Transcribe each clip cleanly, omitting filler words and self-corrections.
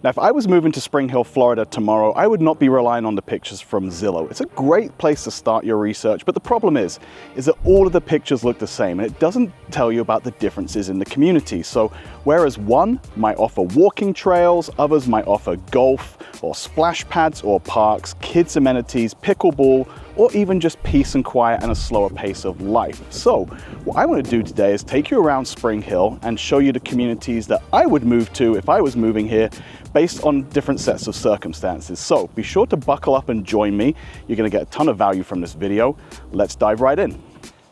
Now, if I was moving to Spring Hill, Florida tomorrow, I would not be relying on the pictures from Zillow. It's a great place to start your research, but the problem is that all of the pictures look the same, and it doesn't tell you about the differences in the community. So whereas one might offer walking trails, others might offer golf or splash pads or parks, kids amenities, pickleball, or even just peace and quiet and a slower pace of life. So what I want to do today is take you around Spring Hill and show you the communities that I would move to if I was moving here based on different sets of circumstances. So be sure to buckle up and join me. You're going to get a ton of value from this video. Let's dive right in.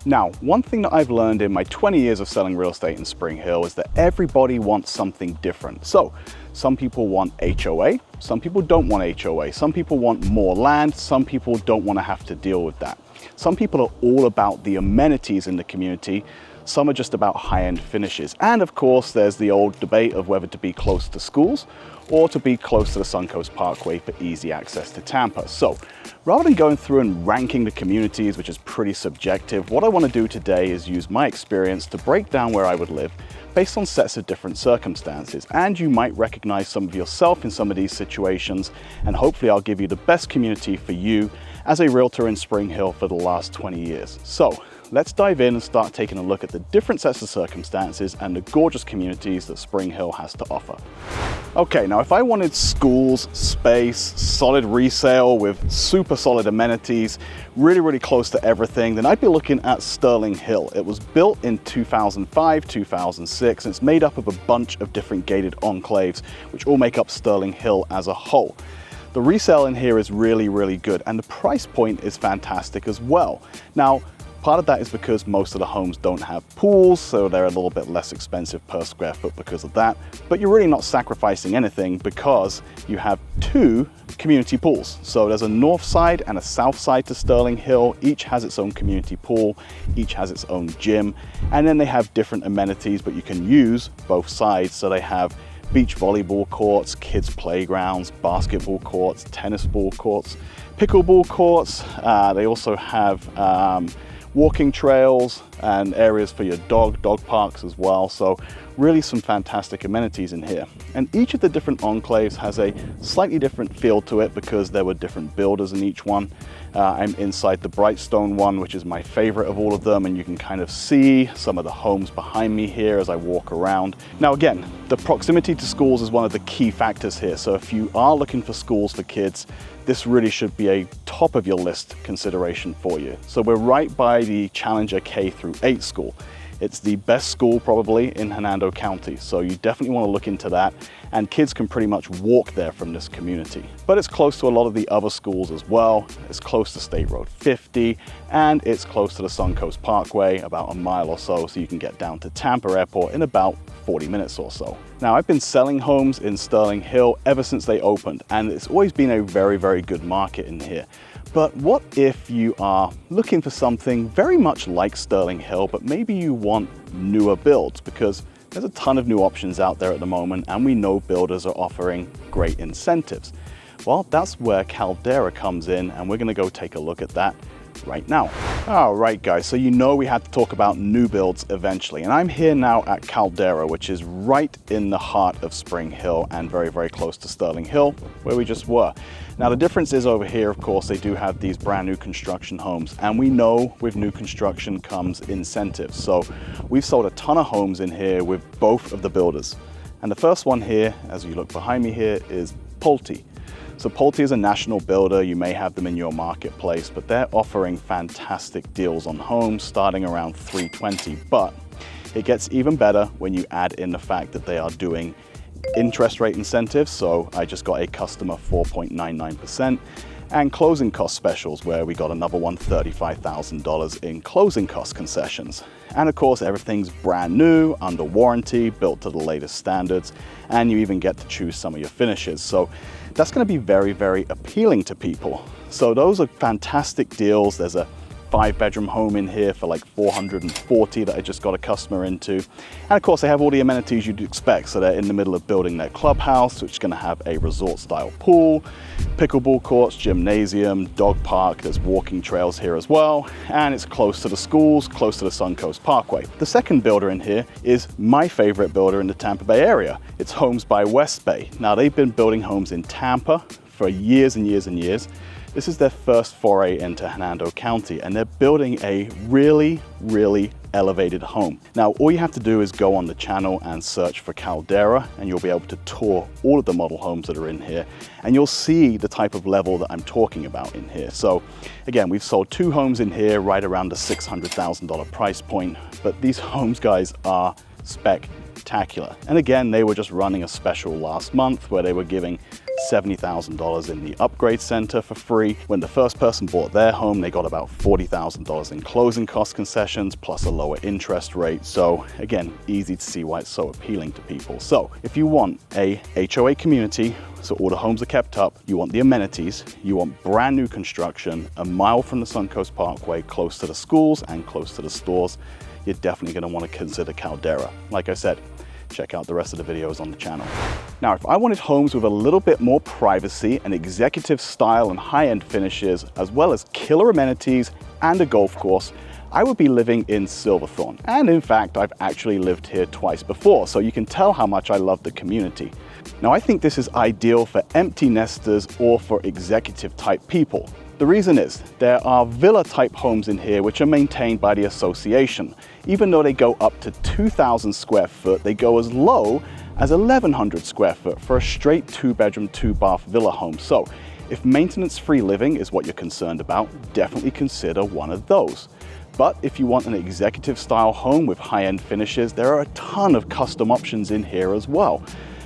Now, one thing that I've learned in my 20 years of selling real estate in Spring Hill is that everybody wants something different. So some people want HOA, some people don't want HOA, some people want more land, some people don't want to have to deal with that. Some people are all about the amenities in the community, some are just about high-end finishes. And of course, there's the old debate of whether to be close to schools or to be close to the Suncoast Parkway for easy access to Tampa. So rather than going through and ranking the communities, which is pretty subjective, what I want to do today is use my experience to break down where I would live based on sets of different circumstances. And you might recognize some of yourself in some of these situations, and hopefully I'll give you the best community for you as a realtor in Spring Hill for the last 20 years. So let's dive in and start taking a look at the different sets of circumstances and the gorgeous communities that Spring Hill has to offer. Okay, now if I wanted schools, space, solid resale with super solid amenities, really close to everything, then I'd be looking at Sterling Hill. It was built in 2005, 2006, and it's made up of a bunch of different gated enclaves, which all make up Sterling Hill as a whole. The resale in here is really good, and the price point is fantastic as well. Now, part of that is because most of the homes don't have pools, so they're a little bit less expensive per square foot because of that. But you're really not sacrificing anything because you have two community pools. So there's a north side and a south side to Sterling Hill. Each has its own community pool, each has its own gym, and then they have different amenities, but you can use both sides. So they have beach volleyball courts, kids playgrounds, basketball courts, tennis ball courts, pickleball courts. They also have walking trails and areas for your dog parks as well. So really some fantastic amenities in here. And each of the different enclaves has a slightly different feel to it because there were different builders in each one. I'm inside the Brightstone one, which is my favorite of all of them, and you can kind of see some of the homes behind me here as I walk around. Now again, the proximity to schools is one of the key factors here. So if you are looking for schools for kids, this really should be a top of your list consideration for you. So we're right by the Challenger K-8 school. It's the best school probably in Hernando County, so you definitely want to look into that, and kids can pretty much walk there from this community. But it's close to a lot of the other schools as well. It's close to State Road 50, and it's close to the Suncoast Parkway, about a mile or so you can get down to Tampa Airport in about 40 minutes or so. Now, I've been selling homes in Sterling Hill ever since they opened, and it's always been a very good market in here. But what if you are looking for something very much like Sterling Hill, but maybe you want newer builds? Because there's a ton of new options out there at the moment, and we know builders are offering great incentives. Well, that's where Caldera comes in, and we're gonna go take a look at that right now. All right, guys, so you know we had to talk about new builds eventually, and I'm here now at Caldera, which is right in the heart of Spring Hill and very close to Sterling Hill, where we just were. Now, the difference is over here, of course, they do have these brand new construction homes, and we know with new construction comes incentives. So we've sold a ton of homes in here with both of the builders. And the first one here, as you look behind me here, is Pulte. So Pulte is a national builder. You may have them in your marketplace, but they're offering fantastic deals on homes starting around $320. But it gets even better when you add in the fact that they are doing interest rate incentives. So I just got a customer 4.99%, and closing cost specials where we got another one, $35,000 in closing cost concessions. And of course, everything's brand new, under warranty, built to the latest standards, and you even get to choose some of your finishes. So that's going to be very appealing to people. So those are fantastic deals. There's a 5-bedroom home in here for like $440 that I just got a customer into. And of course, they have all the amenities you'd expect. So they're in the middle of building their clubhouse, which is going to have a resort-style pool, pickleball courts, gymnasium, dog park. There's walking trails here as well. And it's close to the schools, close to the Suncoast Parkway. The second builder in here is my favorite builder in the Tampa Bay area. It's Homes by West Bay. Now, they've been building homes in Tampa for years and years and years. This is their first foray into Hernando County, and they're building a really, really elevated home. Now, all you have to do is go on the channel and search for Caldera, and you'll be able to tour all of the model homes that are in here, and you'll see the type of level that I'm talking about in here. So again, we've sold 2 homes in here right around the $600,000 price point, but these homes, guys, are spectacular. And again, they were just running a special last month where they were giving $70,000 in the upgrade center for free. When the first person bought their home, they got about $40,000 in closing cost concessions plus a lower interest rate. So again, easy to see why it's so appealing to people. So if you want a HOA community, so all the homes are kept up, you want the amenities, you want brand new construction, a mile from the Suncoast Parkway, close to the schools and close to the stores, you're definitely going to want to consider Caldera. Like I said, check out the rest of the videos on the channel. Now, if I wanted homes with a little bit more privacy and executive style and high-end finishes, as well as killer amenities and a golf course, I would be living in Silverthorne. And in fact, I've actually lived here twice before, so you can tell how much I love the community. Now, I think this is ideal for empty nesters or for executive type people. The reason is, there are villa type homes in here which are maintained by the association. Even though they go up to 2,000 square foot, they go as low as 1,100 square foot for a straight 2-bedroom, 2-bath villa home. So if maintenance-free living is what you're concerned about, definitely consider one of those. But if you want an executive style home with high-end finishes, there are a ton of custom options in here as well.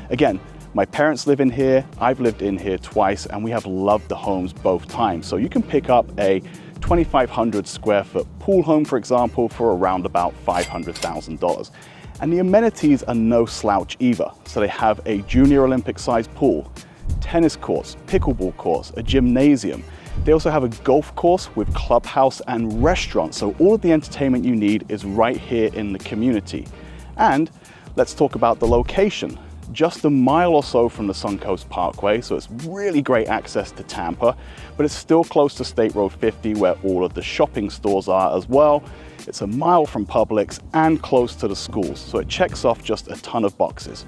Again, my parents live in here, I've lived in here twice, and we have loved the homes both times. So you can pick up a 2,500 square foot pool home, for example, for around about $500,000. And the amenities are no slouch either. So they have a junior Olympic sized pool, tennis courts, pickleball courts, a gymnasium. They also have a golf course with clubhouse and restaurant. So all of the entertainment you need is right here in the community. And let's talk about the location. Just a mile or so from the Suncoast Parkway, so it's really great access to Tampa, but it's still close to State Road 50 where all of the shopping stores are as well. It's a mile from Publix and close to the schools, so it checks off just a ton of boxes.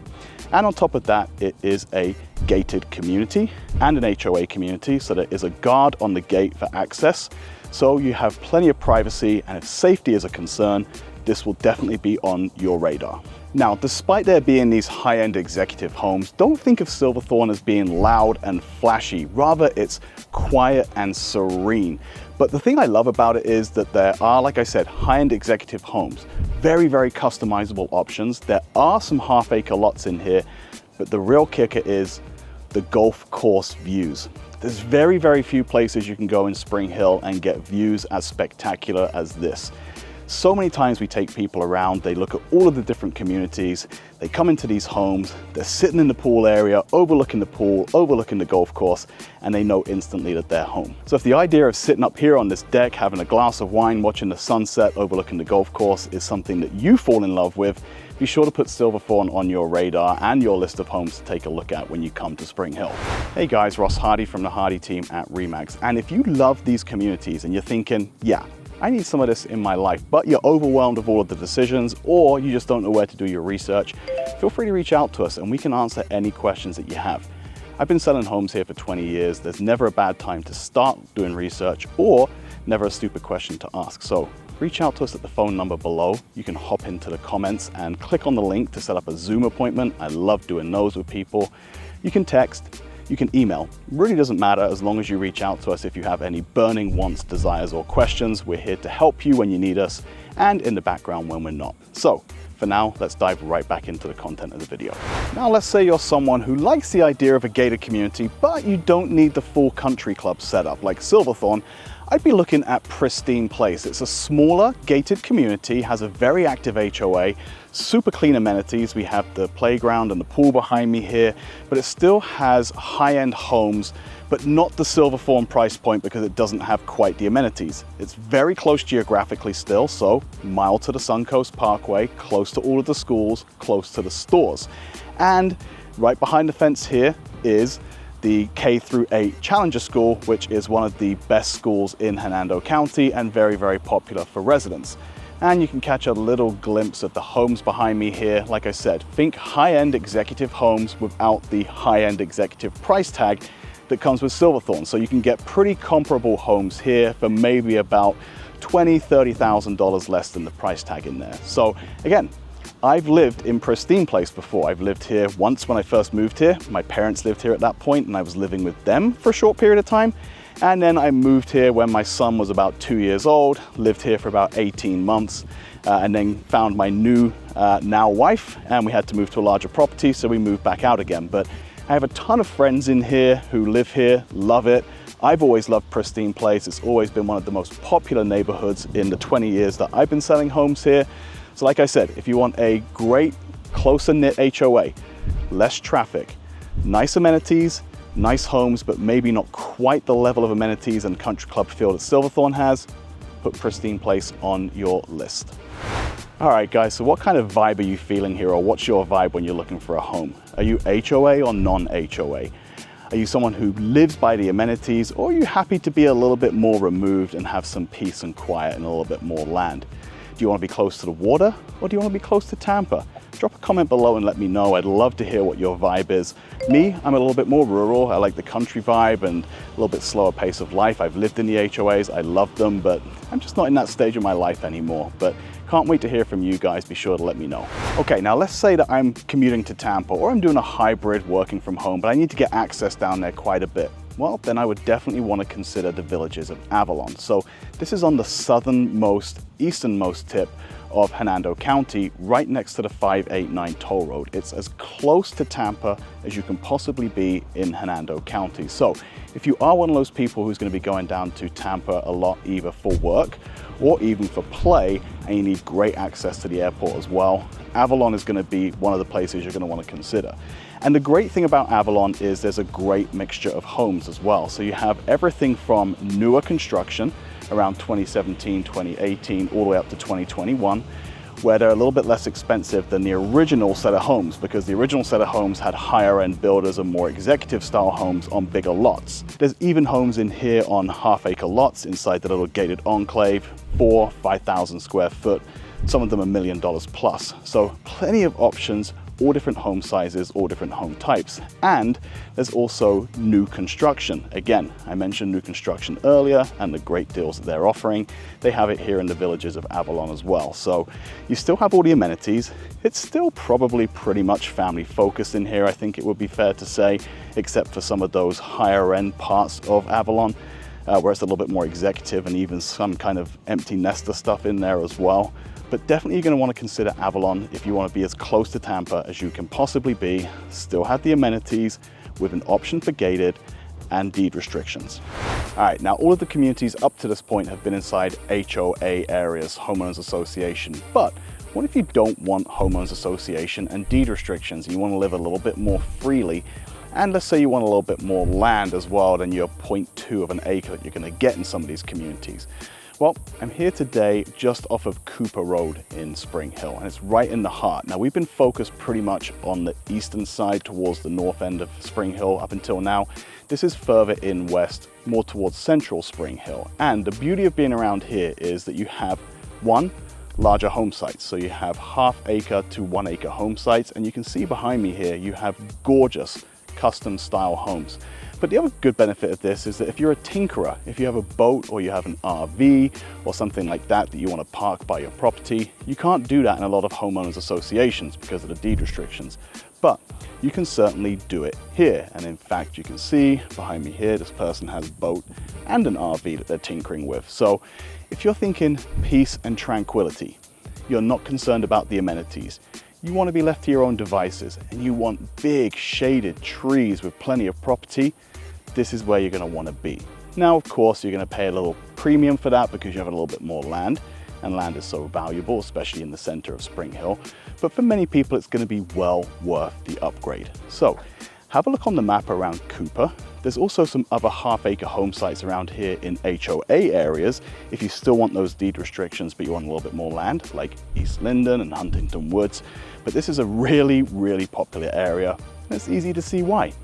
And on top of that, it is a gated community and an HOA community, so there is a guard on the gate for access, so you have plenty of privacy, and if safety is a concern, this will definitely be on your radar. Now, despite there being these high-end executive homes, don't think of Silverthorne as being loud and flashy. Rather, it's quiet and serene. But the thing I love about it is that there are, like I said, high-end executive homes. Very, very customizable options. There are some half-acre lots in here, but the real kicker is the golf course views. There's very, very few places you can go in Spring Hill and get views as spectacular as this. So many times we take people around, they look at all of the different communities, they come into these homes, they're sitting in the pool area, overlooking the pool, overlooking the golf course, and they know instantly that they're home. So if the idea of sitting up here on this deck, having a glass of wine, watching the sunset, overlooking the golf course is something that you fall in love with, be sure to put Silverthorne on your radar and your list of homes to take a look at when you come to Spring Hill. Hey guys, Ross Hardy from the Hardy team at RE/MAX. And if you love these communities and you're thinking, yeah, I need some of this in my life, but you're overwhelmed with all of the decisions, or you just don't know where to do your research, feel free to reach out to us and we can answer any questions that you have. I've been selling homes here for 20 years. There's never a bad time to start doing research or never a stupid question to ask. So reach out to us at the phone number below. You can hop into the comments and click on the link to set up a Zoom appointment. I love doing those with people. You can text. You can email. It really doesn't matter as long as you reach out to us if you have any burning wants, desires, or questions. We're here to help you when you need us and in the background when we're not. So for now, let's dive right back into the content of the video. Now, let's say you're someone who likes the idea of a gated community, but you don't need the full country club setup like Silverthorne. I'd be looking at Pristine Place. It's a smaller, gated community, has a very active HOA, super clean amenities. We have the playground and the pool behind me here, but it still has high-end homes, but not the Silverthorne price point because it doesn't have quite the amenities. It's very close geographically still, so mile to the Suncoast Parkway, close to all of the schools, close to the stores. And right behind the fence here is the K-8 Challenger School, which is one of the best schools in Hernando County and very, very popular for residents. And you can catch a little glimpse of the homes behind me here. Like I said, think high-end executive homes without the high-end executive price tag that comes with Silverthorne. So you can get pretty comparable homes here for maybe about $20,000, $30,000 less than the price tag in there. So again, I've lived in Pristine Place before. I've lived here once when I first moved here. My parents lived here at that point and I was living with them for a short period of time. And then I moved here when my son was about 2 years old, lived here for about 18 months, and then found my new now wife, and we had to move to a larger property, so we moved back out again. But I have a ton of friends in here who live here, love it. I've always loved Pristine Place. It's always been one of the most popular neighborhoods in the 20 years that I've been selling homes here. So like I said, if you want a great, closer knit HOA, less traffic, nice amenities, nice homes, but maybe not quite the level of amenities and country club feel that Silverthorne has, put Pristine Place on your list. All right, guys, so what kind of vibe are you feeling here, or what's your vibe when you're looking for a home? Are you HOA or non-HOA? Are you someone who lives by the amenities, or are you happy to be a little bit more removed and have some peace and quiet and a little bit more land? Do you want to be close to the water, or do you want to be close to Tampa? Drop a comment below and let me know. I'd love to hear what your vibe is. Me, I'm a little bit more rural. I like the country vibe and a little bit slower pace of life. I've lived in the HOAs, I love them, but I'm just not in that stage of my life anymore. But can't wait to hear from you guys. Be sure to let me know. Okay, now let's say that I'm commuting to Tampa, or I'm doing a hybrid working from home, but I need to get access down there quite a bit. Well, then I would definitely want to consider the Villages of Avalon. So this is on the southernmost, easternmost tip of Hernando County, right next to the 589 toll road. It's as close to Tampa as you can possibly be in Hernando County. So if you are one of those people who's going to be going down to Tampa a lot, either for work or even for play, and you need great access to the airport as well, Avalon is going to be one of the places you're going to want to consider. And the great thing about Avalon is there's a great mixture of homes as well. So you have everything from newer construction around 2017, 2018, all the way up to 2021, where they're a little bit less expensive than the original set of homes, because the original set of homes had higher end builders and more executive style homes on bigger lots. There's even homes in here on half-acre lots inside the little gated enclave, 5,000 square foot. Some of them $1 million plus. So plenty of options, all different home sizes, all different home types. And there's also new construction. Again, I mentioned new construction earlier and the great deals that they're offering. They have it here in the Villages of Avalon as well. So you still have all the amenities. It's still probably pretty much family focused in here, I think it would be fair to say, except for some of those higher end parts of Avalon, where it's a little bit more executive and even some kind of empty nester stuff in there as well. But definitely you're going to want to consider Avalon if you want to be as close to Tampa as you can possibly be, still have the amenities with an option for gated and deed restrictions. All right, now all of the communities up to this point have been inside HOA areas, homeowners association. But what if you don't want homeowners association and deed restrictions, and you want to live a little bit more freely? And let's say you want a little bit more land as well than your 0.2 of an acre that you're going to get in some of these communities. Well, I'm here today just off of Cooper Road in Spring Hill, and it's right in the heart. Now, we've been focused pretty much on the eastern side towards the north end of Spring Hill up until now. This is further in west, more towards central Spring Hill. And the beauty of being around here is that you have one, larger home sites. So you have half-acre to 1 acre home sites, and you can see behind me here, you have gorgeous custom style homes. But the other good benefit of this is that if you're a tinkerer, if you have a boat or you have an RV or something like that that you want to park by your property, you can't do that in a lot of homeowners associations because of the deed restrictions. But you can certainly do it here. And in fact, you can see behind me here, this person has a boat and an RV that they're tinkering with. So if you're thinking peace and tranquility, you're not concerned about the amenities, you want to be left to your own devices, and you want big shaded trees with plenty of property, this is where you're going to want to be. Now, of course, you're going to pay a little premium for that because you have a little bit more land, and land is so valuable, especially in the center of Spring Hill. But for many people, it's going to be well worth the upgrade. So have a look on the map around Cooper. There's also some other half-acre home sites around here in HOA areas if you still want those deed restrictions but you want a little bit more land, like East Linden and Huntington Woods. But this is a really, really popular area, and it's easy to see why.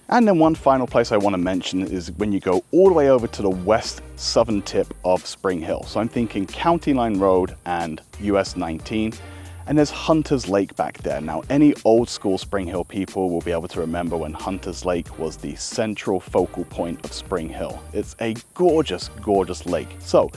And then one final place I want to mention is when you go all the way over to the west southern tip of Spring Hill. So I'm thinking County Line Road and US 19. And there's Hunter's Lake back there. Now, any old school Spring Hill people will be able to remember when Hunter's Lake was the central focal point of Spring Hill. It's a gorgeous, gorgeous lake. So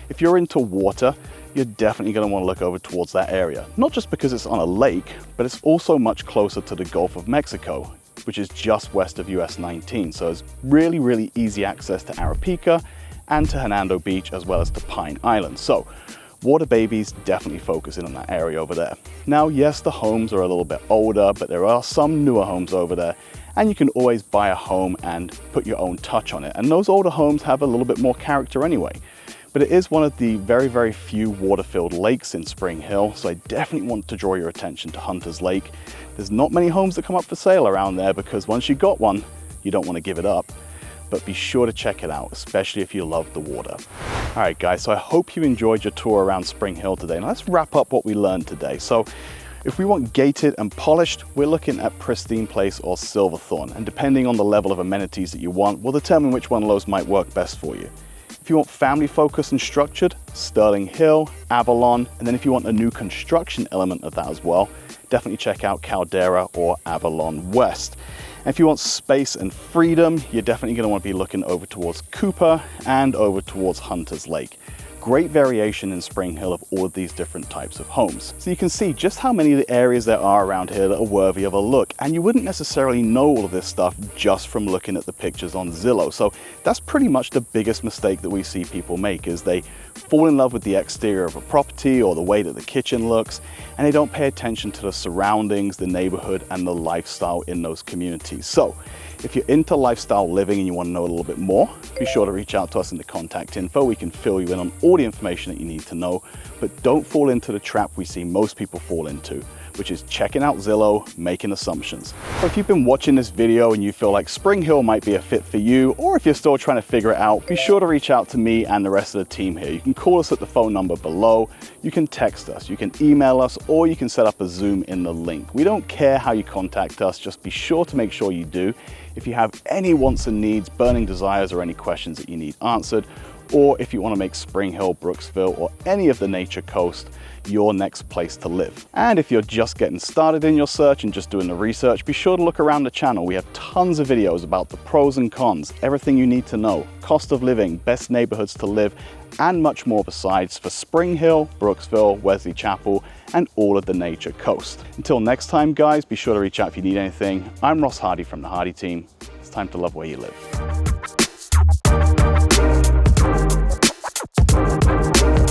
if you're into water, you're definitely going to want to look over towards that area. Not just because it's on a lake, but it's also much closer to the Gulf of Mexico, which is just west of US 19. So it's really, really easy access to Arapica and to Hernando Beach, as well as to Pine Island. So water babies definitely focus in on that area over there. Now, yes, the homes are a little bit older, but there are some newer homes over there, and you can always buy a home and put your own touch on it. And those older homes have a little bit more character anyway. But it is one of the very, very few water-filled lakes in Spring Hill, so I definitely want to draw your attention to Hunter's Lake. There's not many homes that come up for sale around there because once you got one, you don't want to give it up. But be sure to check it out, especially if you love the water. All right, guys, so I hope you enjoyed your tour around Spring Hill today. Now let's wrap up what we learned today. So if we want gated and polished, we're looking at Pristine Place or Silverthorne. And depending on the level of amenities that you want, we'll determine which one of those might work best for you. If you want family focused and structured, Sterling Hill, Avalon, and then if you want a new construction element of that as well, definitely check out Caldera or Avalon West. And if you want space and freedom, you're definitely going to want to be looking over towards Cooper and over towards Hunter's Lake. Great variation in Spring Hill of all of these different types of homes. So you can see just how many of the areas there are around here that are worthy of a look. And you wouldn't necessarily know all of this stuff just from looking at the pictures on Zillow. So that's pretty much the biggest mistake that we see people make, is they fall in love with the exterior of a property or the way that the kitchen looks, and they don't pay attention to the surroundings, the neighborhood, and the lifestyle in those communities. So if you're into lifestyle living and you want to know a little bit more, be sure to reach out to us in the contact info. We can fill you in on all the information that you need to know, but don't fall into the trap we see most people fall into, which is checking out Zillow, making assumptions. So if you've been watching this video and you feel like Spring Hill might be a fit for you, or if you're still trying to figure it out, be sure to reach out to me and the rest of the team here. You can call us at the phone number below, you can text us, you can email us, or you can set up a Zoom in the link. We don't care how you contact us, just be sure to make sure you do. If you have any wants and needs, burning desires, or any questions that you need answered, or if you want to make Spring Hill, Brooksville, or any of the Nature Coast your next place to live. And if you're just getting started in your search and just doing the research, be sure to look around the channel. We have tons of videos about the pros and cons, everything you need to know, cost of living, best neighborhoods to live, and much more besides for Spring Hill, Brooksville, Wesley Chapel, and all of the Nature Coast. Until next time, guys, be sure to reach out if you need anything. I'm Ross Hardy from the Hardy team. It's time to love where you live.